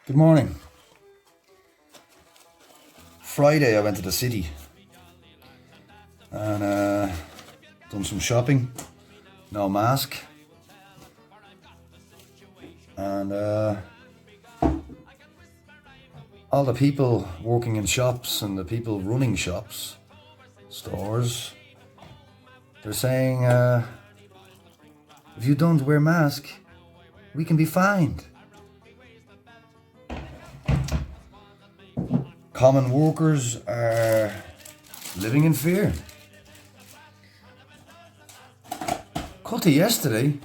Good morning. Friday I went to the city and done some shopping, no mask, and all the people working in shops and the people running shops, stores, they're saying if you don't wear mask, we can be fined. Common workers are living in fear. Cut to yesterday,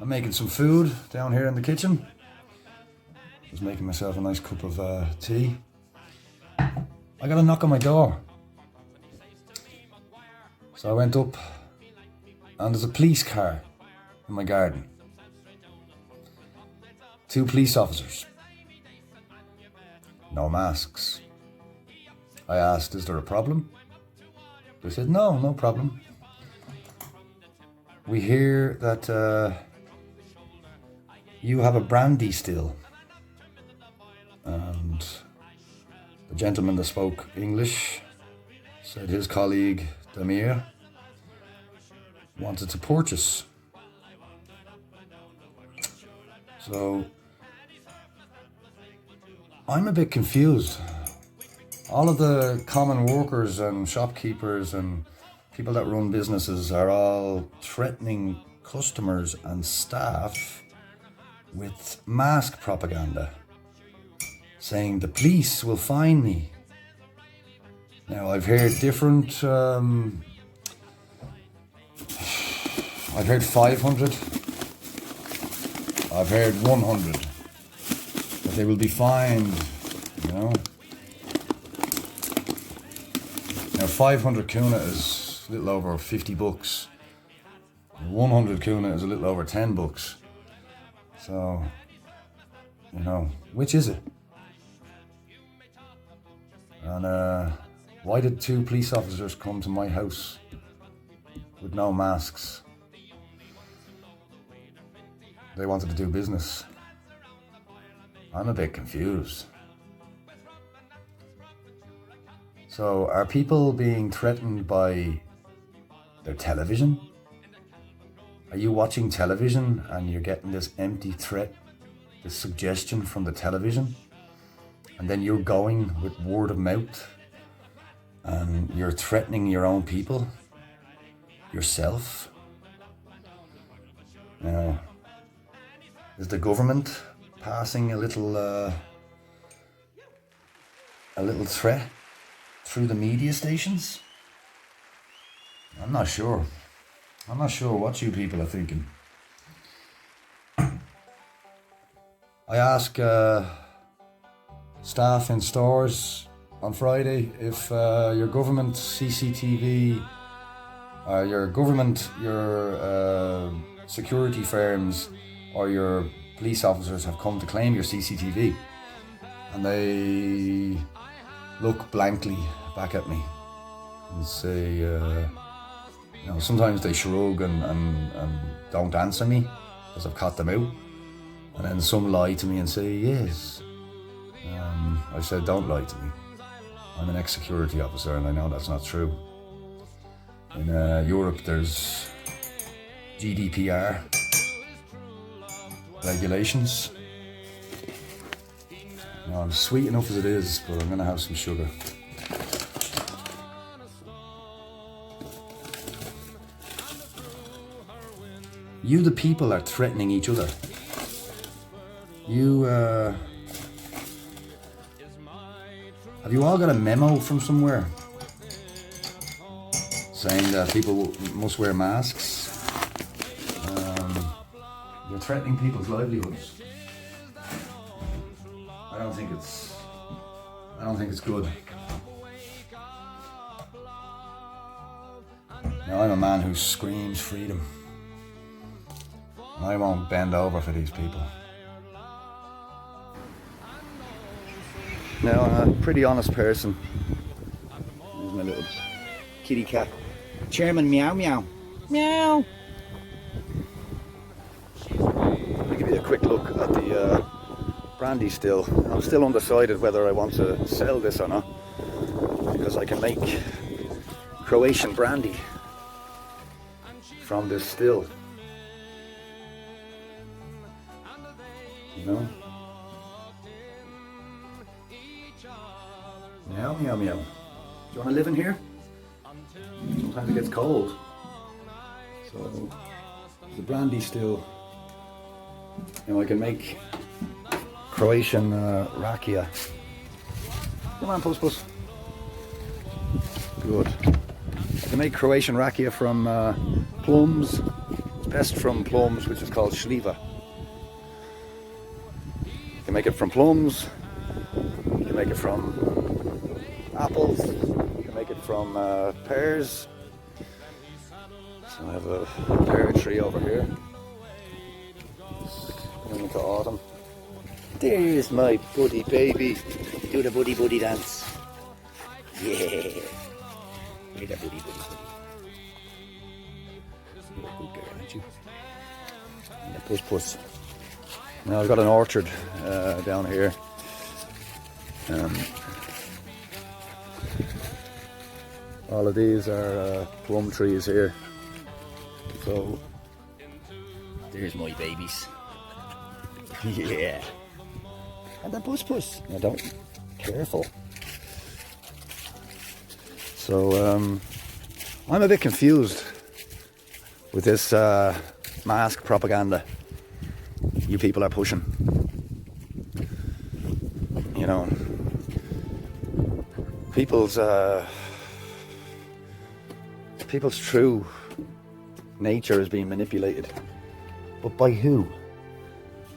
I'm making some food down here in the kitchen. I was making myself a nice cup of tea. I got a knock on my door. So I went up and there's a police car in my garden. 2 police officers. No masks. I asked, is there a problem? They said, no problem. We hear that you have a brandy still. And the gentleman that spoke English said his colleague, Damir, wanted to purchase. So I'm a bit confused. All of the common workers and shopkeepers and people that run businesses are all threatening customers and staff with mask propaganda, saying the police will fine me. Now I've heard different, I've heard 500, I've heard 100. That they will be fined, you know. Now 500 kuna is a little over 50 bucks. 100 kuna is a little over 10 bucks. So, you know, which is it? And why did 2 police officers come to my house with no masks? They wanted to do business. I'm a bit confused. So are people being threatened by their television? Are you watching television and you're getting this empty threat, this suggestion from the television? And then you're going with word of mouth and you're threatening your own people, yourself? Now, is the government passing a little threat through the media stations? I'm not sure. I'm not sure what you people are thinking. I ask staff in stores on Friday if your government CCTV, your security firms or your police officers have come to claim your CCTV, and they look blankly back at me and say, you know, sometimes they shrug and don't answer me because I've caught them out, and then some lie to me and say yes. I said, don't lie to me. I'm an ex-security officer and I know that's not true. In Europe there's GDPR regulations. No, I'm sweet enough as it is, but I'm going to have some sugar. You, the people, are threatening each other. You, have you all got a memo from somewhere saying that people must wear masks? You're threatening people's livelihoods. I don't think it's good. Now, I'm a man who screams freedom. I won't bend over for these people. Now, I'm a pretty honest person. There's my little kitty cat. Chairman, meow meow. Meow. I'll give you a quick look at the brandy still. I'm still undecided whether I want to sell this or not, because I can make Croatian brandy from this still. You know? Meow, meow, meow. Do you want to live in here? Sometimes it gets cold. So, the brandy still. You know, I can make Croatian rakia. Come on, puss. Good. I can make Croatian rakia from plums. It's best from plums, which is called šljiva. You can make it from plums. You can make it from apples. You can make it from pears. So I have a pear tree over here. Going into autumn. There's my buddy baby. Do the buddy dance. Yeah. Do the buddy. You're a good girl, aren't you? Yeah, puss. Now I've got an orchard down here. All of these are plum trees here. So there's my babies. Yeah. And then puss. Now don't. Careful. So I'm a bit confused with this mask propaganda you people are pushing. You know, people's true nature is being manipulated. But by who?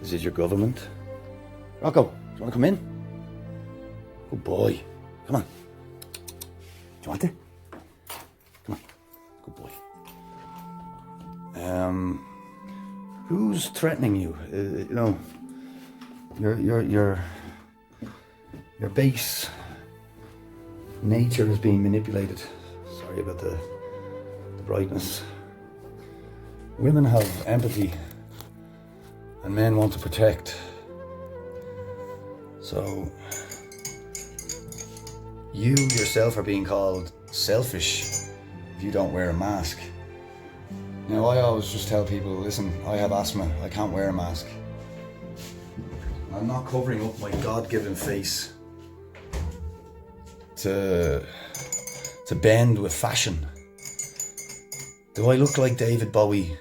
Is it your government? Rocco, do you want to come in? Good boy. Come on. Do you want to? Come on. Good boy. Who's threatening you? You know, your base nature is being manipulated. Sorry about the brightness. Women have empathy and men want to protect. So you yourself are being called selfish if you don't wear a mask. Now I always just tell people, listen, I have asthma, I can't wear a mask. I'm not covering up my God-given face to bend with fashion. Do I look like David Bowie?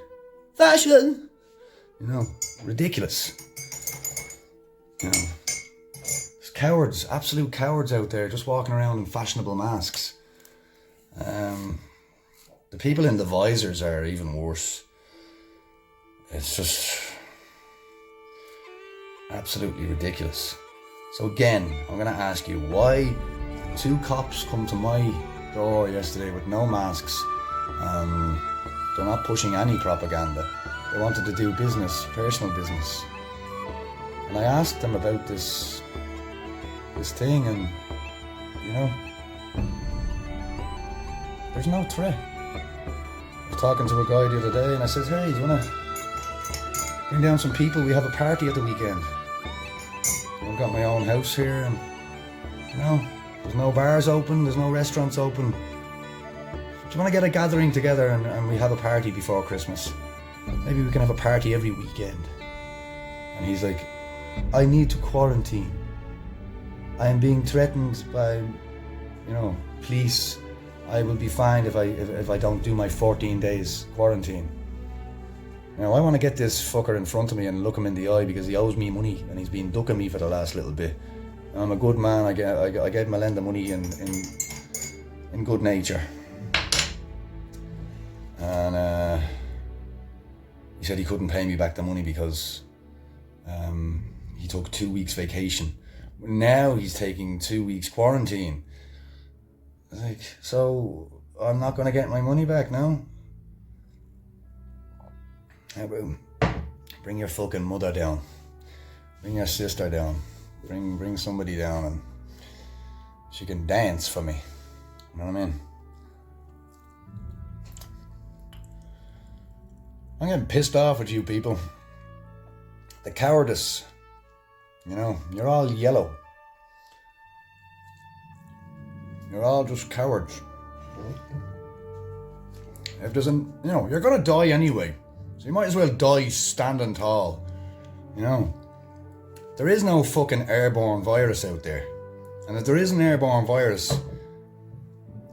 Fashion! You know, ridiculous. You know, there's cowards, absolute cowards out there just walking around in fashionable masks. The people in the visors are even worse. It's just absolutely ridiculous. So again, I'm going to ask you, why 2 cops come to my door yesterday with no masks and they're not pushing any propaganda. They wanted to do business, personal business. And I asked them about this thing, and you know, there's no threat. I was talking to a guy the other day and I said, hey, do you want to bring down some people? We have a party at the weekend. I've got my own house here, and you know, there's no bars open, there's no restaurants open. Do you want to get a gathering together and we have a party before Christmas? Maybe we can have a party every weekend. And he's like, I need to quarantine. I am being threatened by, you know, police. I will be fined if I don't do my 14 days quarantine. Now I want to get this fucker in front of me and look him in the eye, because he owes me money and he's been ducking me for the last little bit. I'm a good man. I gave Melinda money in good nature. And he said he couldn't pay me back the money because he took 2 weeks vacation. Now he's taking 2 weeks quarantine. I was like, so I'm not going to get my money back now? How about bring your fucking mother down, bring your sister down, bring somebody down, and she can dance for me. You know what I mean? I'm getting pissed off with you people. The cowardice You know, you're all yellow. You're all just cowards. If there's an, you know, you're gonna die anyway. So you might as well die standing tall. You know, there is no fucking airborne virus out there. And if there is an airborne virus,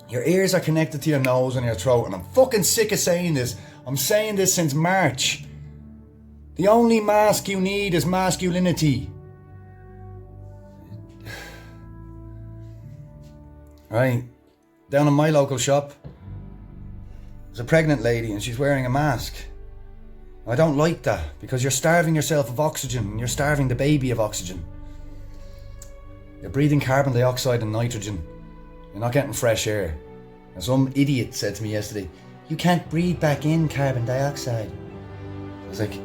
your ears are connected to your nose and your throat. And I'm fucking sick of saying this. I'm saying this since March. The only mask you need is masculinity. Right, down in my local shop, there's a pregnant lady and she's wearing a mask. I don't like that because you're starving yourself of oxygen and you're starving the baby of oxygen. You're breathing carbon dioxide and nitrogen. You're not getting fresh air. And some idiot said to me yesterday, you can't breathe back in carbon dioxide. I was like,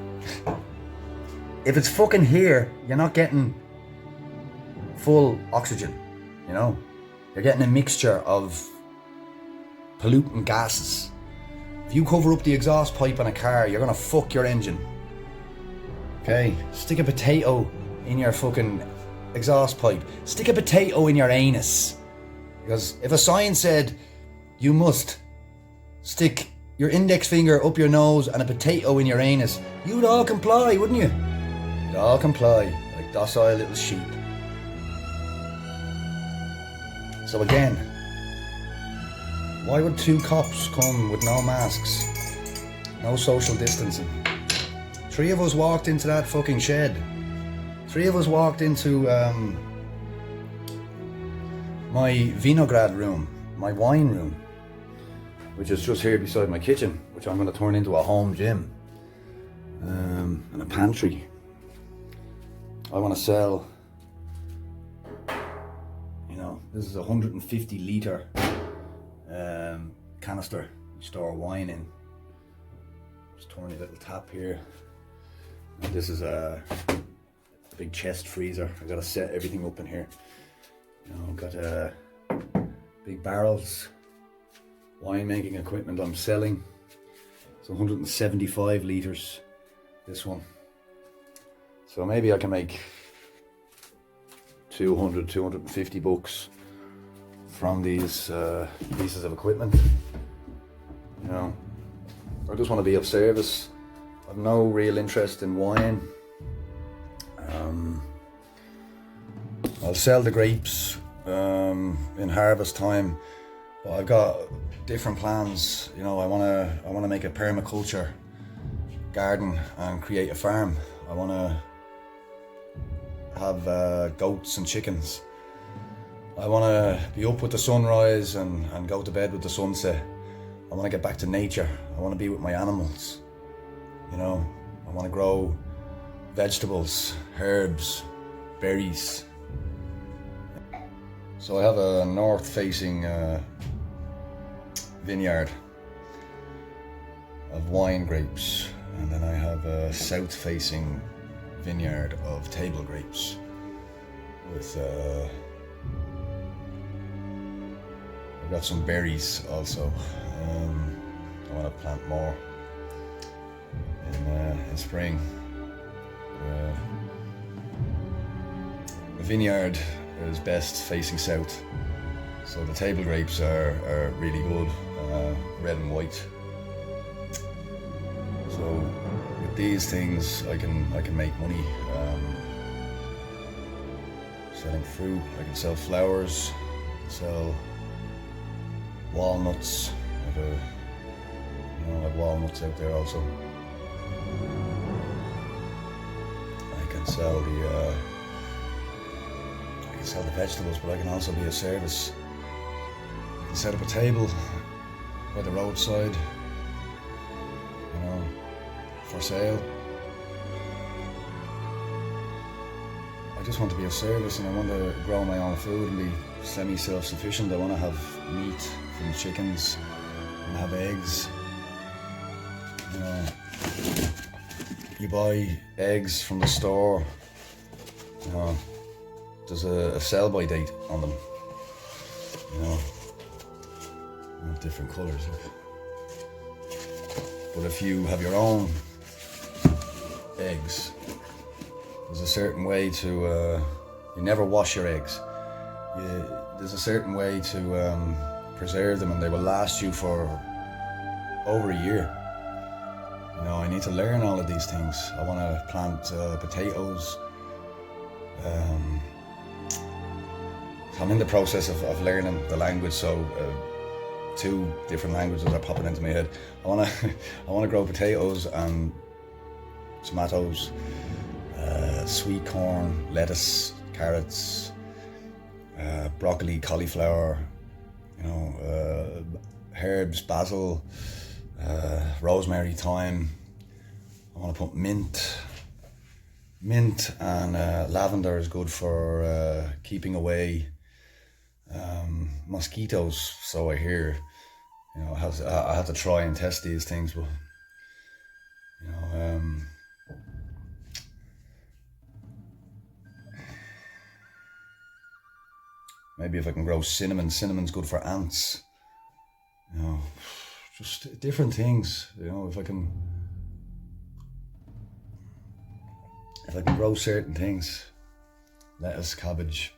if it's fucking here, you're not getting full oxygen, you know? You're getting a mixture of pollutant gases. If you cover up the exhaust pipe on a car, you're gonna fuck your engine. Okay? Stick a potato in your fucking exhaust pipe. Stick a potato in your anus. Because if a sign said you must stick your index finger up your nose and a potato in your anus, you'd all comply, wouldn't you? You'd all comply, like docile little sheep. So again, why would two cops come with no masks, no social distancing? 3 of us walked into that fucking shed. 3 of us walked into my vinograd room, my wine room, which is just here beside my kitchen, which I'm going to turn into a home gym and a pantry. I want to sell, you know, this is a 150 litre canister you store wine in. Just turn a little tap here. And this is a big chest freezer. I've got to set everything up in here. You know, I've got big barrels, winemaking equipment I'm selling. It's 175 litres, this one. So maybe I can make 200, 250 bucks from these pieces of equipment. You know, I just want to be of service. I've no real interest in wine. I'll sell the grapes in harvest time, but I've got different plans. You know, I want to make a permaculture garden and create a farm. I want to have goats and chickens. I want to be up with the sunrise and go to bed with the sunset. I want to get back to nature. I want to be with my animals. You know, I want to grow vegetables, herbs, berries. So I have a north-facing vineyard of wine grapes, and then I have a south-facing vineyard of table grapes with I've got some berries also. I want to plant more in spring. The vineyard is best facing south, so the table grapes are really good, red and white. So with these things I can make money selling fruit. I can sell flowers, sell walnuts. I have walnuts out there also. I can sell the vegetables, but I can also be of service. I can set up a table by the roadside, you know, for sale. I just want to be of service, and I want to grow my own food and be semi-self-sufficient. I want to have meat from chickens and have eggs. You know, you buy eggs from the store, you know, there's a sell-by date on them, you know, different colours. But if you have your own eggs, There's a certain way to, you never wash your eggs. There's a certain way to preserve them, and they will last you for over a year. You know, I need to learn all of these things. I want to plant potatoes. I'm in the process of learning the language, so 2 different languages are popping into my head. I want to grow potatoes and tomatoes, sweet corn, lettuce, carrots, broccoli, cauliflower, you know, herbs, basil, rosemary, thyme. I want to put mint and lavender is good for keeping away mosquitoes, so I hear. You know, I have to try and test these things, but you know, maybe if I can grow cinnamon. Cinnamon's good for ants. You know, just different things. You know, if I can grow certain things, lettuce, cabbage.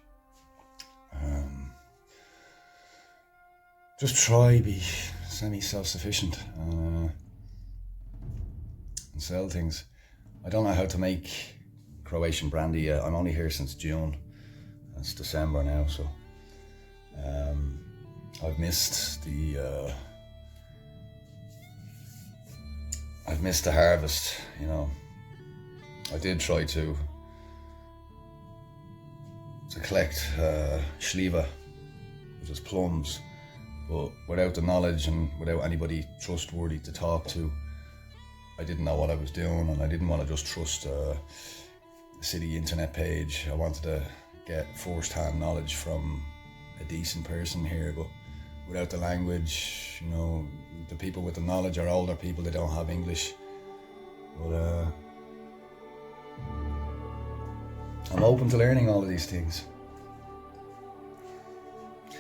Just try be semi-self-sufficient and sell things. I don't know how to make Croatian brandy yet. I'm only here since June. It's December now, so I've missed the harvest. You know, I did try to collect Schlieva, which is plums. But without the knowledge and without anybody trustworthy to talk to, I didn't know what I was doing, and I didn't want to just trust a city internet page. I wanted to get first-hand knowledge from a decent person here, but without the language, you know, the people with the knowledge are older people, they don't have English. But I'm open to learning all of these things.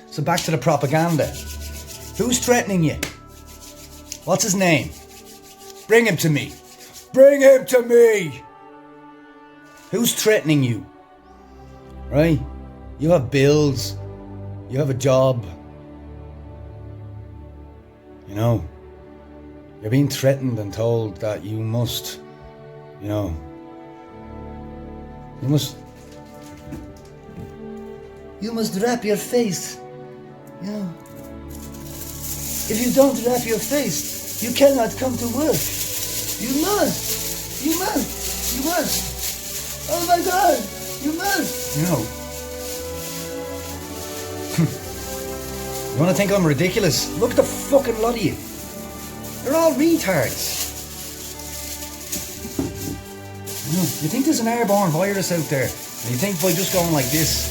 So back to the propaganda. Who's threatening you? What's his name? Bring him to me. Bring him to me! Who's threatening you? Right? You have bills. You have a job. You know, you're being threatened and told that you must, you know, you must wrap your face. You know, if you don't wrap your face, you cannot come to work. You must. Oh my God, you must. You know. You want to think I'm ridiculous? Look at the fucking lot of you. You're all retards. You think there's an airborne virus out there, and you think by just going like this,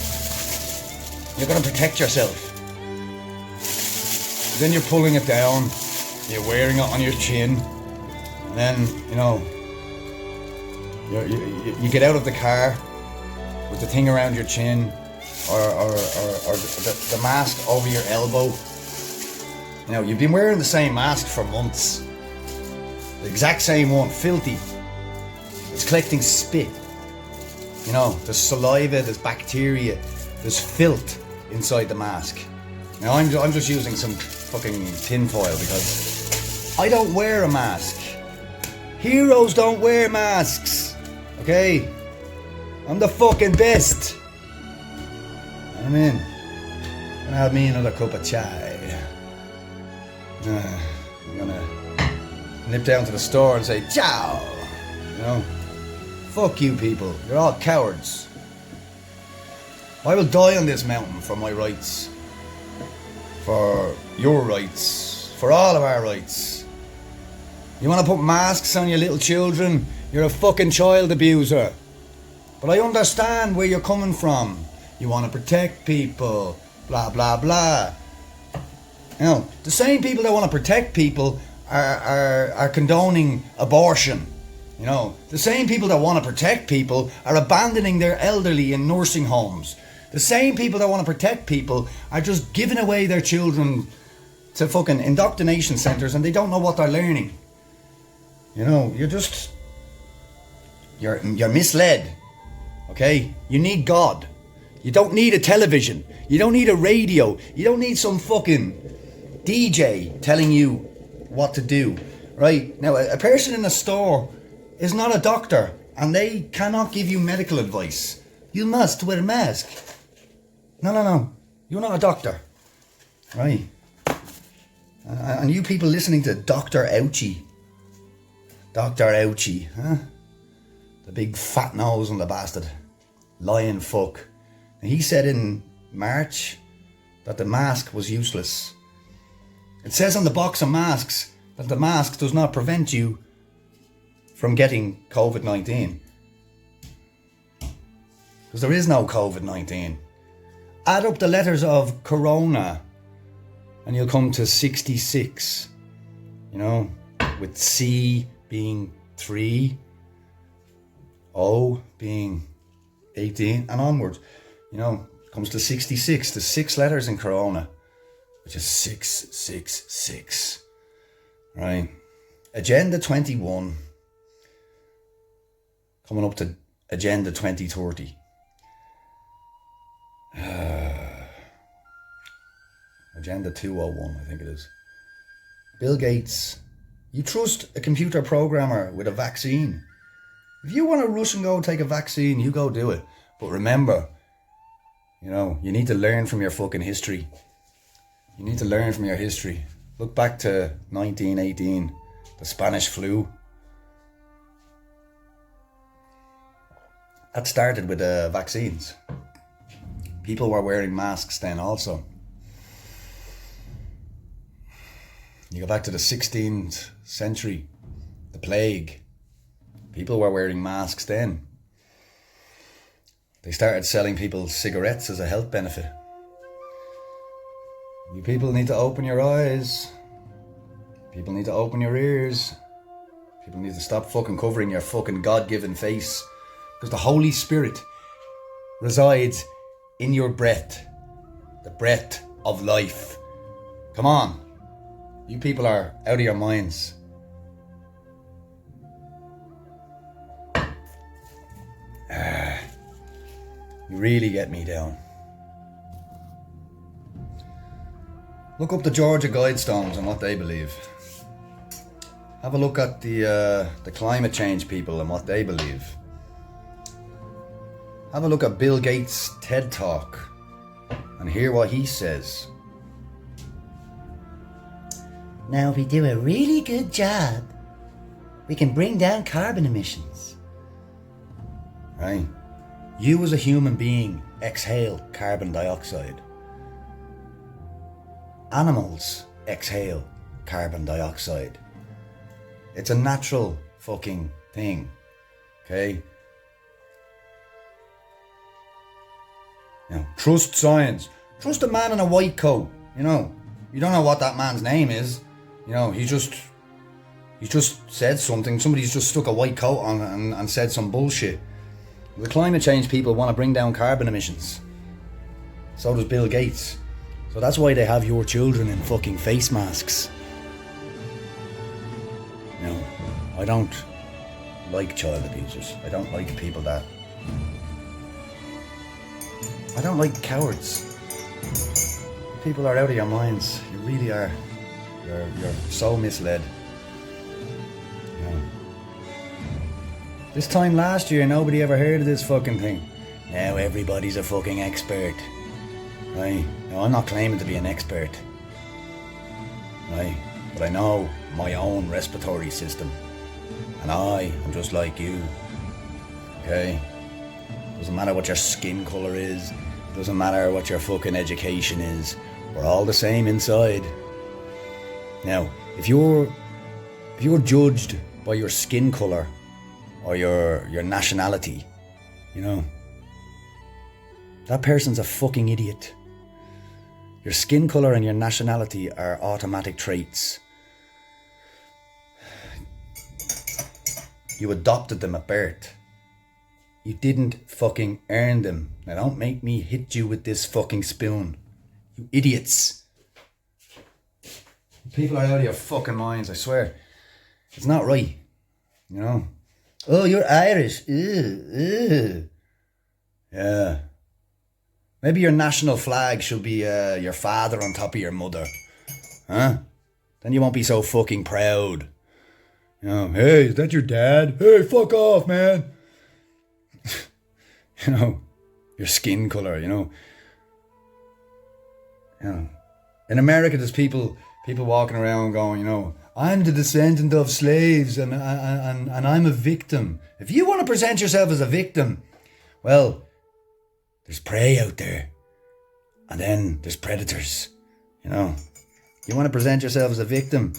you're going to protect yourself. Then you're pulling it down, you're wearing it on your chin, and then, you know, you get out of the car with the thing around your chin, or the mask over your elbow. You know, you've been wearing the same mask for months. The exact same one, filthy. It's collecting spit. You know, there's saliva, there's bacteria, there's filth inside the mask. Now I'm just using some fucking tinfoil because I don't wear a mask. Heroes don't wear masks. Okay? I'm the fucking best. I'm in. Gonna have me another cup of chai. I'm gonna nip down to the store and say ciao. You know? Fuck you people. You're all cowards. I will die on this mountain for my rights. For your rights. For all of our rights. You want to put masks on your little children? You're a fucking child abuser. But I understand where you're coming from. You want to protect people. Blah, blah, blah. You know, the same people that want to protect people are condoning abortion. You know, the same people that want to protect people are abandoning their elderly in nursing homes. The same people that want to protect people are just giving away their children to fucking indoctrination centres and they don't know what they're learning. You know, you're misled. Okay? You need God. You don't need a television. You don't need a radio. You don't need some fucking DJ telling you what to do. Right? Now, a person in a store is not a doctor and they cannot give you medical advice. You must wear a mask. No. You're not a doctor. Right? And you people listening to Dr. Ouchie. Dr. Ouchie, huh? The big fat nose on the bastard. Lying fuck. And he said in March that the mask was useless. It says on the box of masks that the mask does not prevent you from getting COVID-19. Because there is no COVID-19. Add up the letters of Corona and you'll come to 66. You know, with C being 3, O being 18 and onwards. You know, comes to 66. There's 6 letters in Corona, which is 666. Right? Agenda 21. Coming up to Agenda 2030. Agenda 201, I think it is. Bill Gates. You trust a computer programmer with a vaccine. If you want to rush and go take a vaccine, you go do it. But remember, you know, you need to learn from your fucking history. You need to learn from your history. Look back to 1918, the Spanish flu. That started with vaccines. People were wearing masks then also. You go back to the 16th century, the plague. People were wearing masks then. They started selling people cigarettes as a health benefit. You people need to open your eyes. People need to open your ears. People need to stop fucking covering your fucking God-given face. Because the Holy Spirit resides in your breath. The breath of life. Come on. You people are out of your minds. You really get me down. Look up the Georgia Guidestones and what they believe. Have a look at the climate change people and what they believe. Have a look at Bill Gates' TED Talk and hear what he says. Now, if we do a really good job, we can bring down carbon emissions. Right? You as a human being exhale carbon dioxide. Animals exhale carbon dioxide. It's a natural fucking thing. Okay? Now, trust science. Trust a man in a white coat. You know, you don't know what that man's name is. You know, he just said something. Somebody's just stuck a white coat on and said some bullshit. The climate change people want to bring down carbon emissions. So does Bill Gates. So that's why they have your children in fucking face masks. You know, I don't like child abusers. I don't like people that... I don't like cowards. People are out of your minds. You really are. You're so misled. You know. This time last year, nobody ever heard of this fucking thing. Now everybody's a fucking expert. Right? Now, I'm not claiming to be an expert. Right? But I know my own respiratory system. And I am just like you. Okay? Doesn't matter what your skin colour is. Doesn't matter what your fucking education is. We're all the same inside. Now, if you're judged by your skin colour or your nationality, you know, that person's a fucking idiot. Your skin colour and your nationality are automatic traits. You adopted them at birth. You didn't fucking earn them. Now don't make me hit you with this fucking spoon. You idiots. People are out of your fucking minds, I swear. It's not right. You know? Oh, you're Irish. Ew, ew. Yeah. Maybe your national flag should be your father on top of your mother. Huh? Then you won't be so fucking proud. You know, hey, is that your dad? Hey, fuck off, man. You know, your skin colour, you know. You know. In America, there's people walking around going, you know, I'm the descendant of slaves and I'm a victim. If you want to present yourself as a victim, well, there's prey out there. And then there's predators, you know. You want to present yourself as a victim.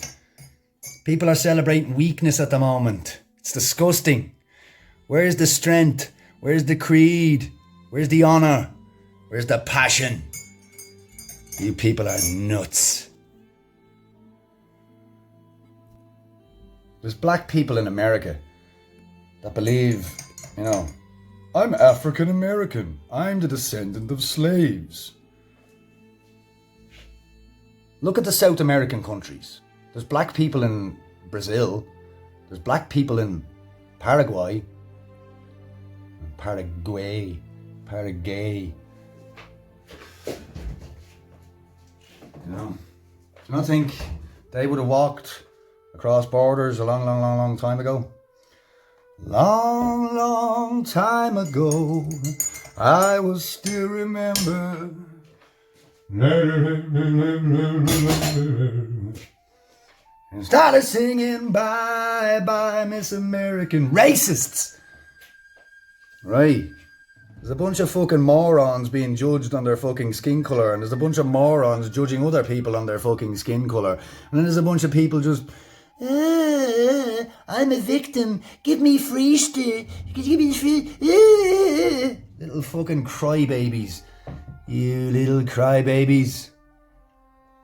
People are celebrating weakness at the moment. It's disgusting. Where's the strength? Where's the creed? Where's the honour? Where's the passion? You people are nuts. There's black people in America that believe, you know, I'm African American. I'm the descendant of slaves. Look at the South American countries. There's black people in Brazil. There's black people in Paraguay. Paraguay. You know, do you not think they would have walked across borders a long time ago? Long time ago, I will still remember. And started singing bye bye Miss American. Racists! Right. There's a bunch of fucking morons being judged on their fucking skin colour, and there's a bunch of morons judging other people on their fucking skin colour, and then there's a bunch of people just, I'm a victim, give me free give me free, little fucking crybabies. You little crybabies.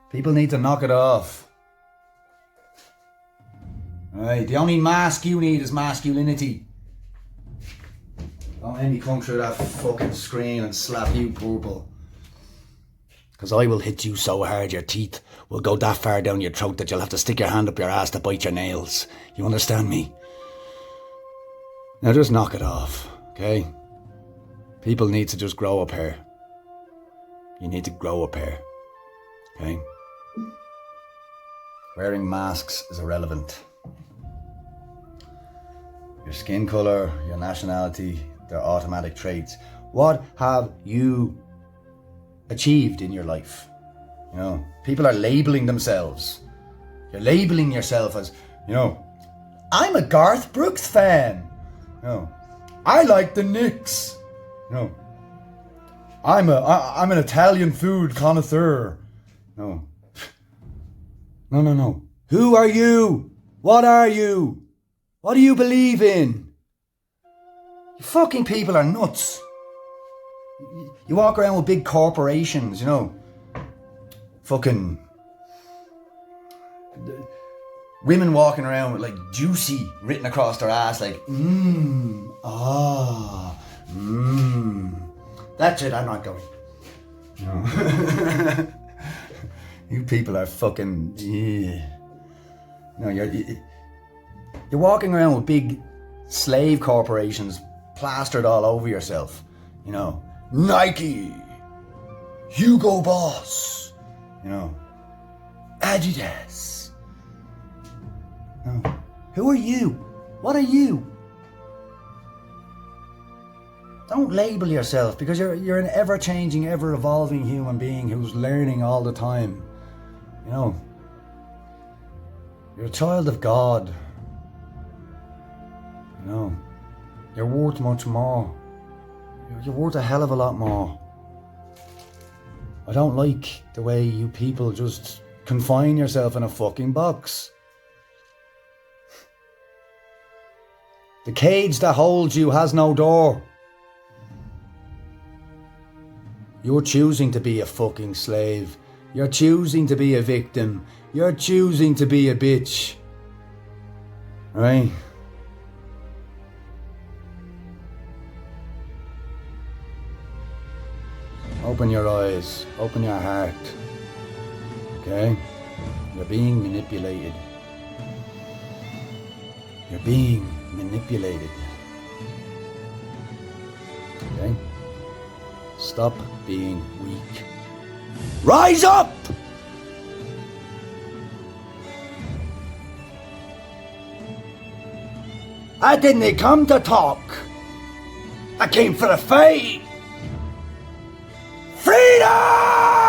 People need to knock it off. Right, the only mask you need is masculinity. Don't let me come through that fucking screen and slap you purple. Because I will hit you so hard your teeth will go that far down your throat that you'll have to stick your hand up your ass to bite your nails. You understand me? Now just knock it off, okay? People need to just grow up here. You need to grow up here, okay? Wearing masks is irrelevant. Your skin colour, your nationality, they're automatic traits. What have you achieved in your life? You know, people are labelling themselves. You're labelling yourself as, you know, I'm a Garth Brooks fan. You know, I like the Knicks. You know, I'm an Italian food connoisseur. No. No. Who are you? What are you? What do you believe in? You fucking people are nuts. You walk around with big corporations, you know. Fucking women walking around with like juicy written across their ass, like, That's it, I'm not going. No. You people are fucking, No, you're walking around with big slave corporations plastered all over yourself. You know, Nike, Hugo Boss, you know, Adidas. No. Who are you? What are you? Don't label yourself, because you're an ever-changing, ever-evolving human being who's learning all the time. You know, you're a child of God. You know, you're worth much more. You're worth a hell of a lot more. I don't like the way you people just confine yourself in a fucking box. The cage that holds you has no door. You're choosing to be a fucking slave. You're choosing to be a victim. You're choosing to be a bitch. Right? Open your eyes. Open your heart. Okay? You're being manipulated. You're being manipulated. Okay? Stop being weak. Rise up! I didn't come to talk. I came for a fight. Freedom!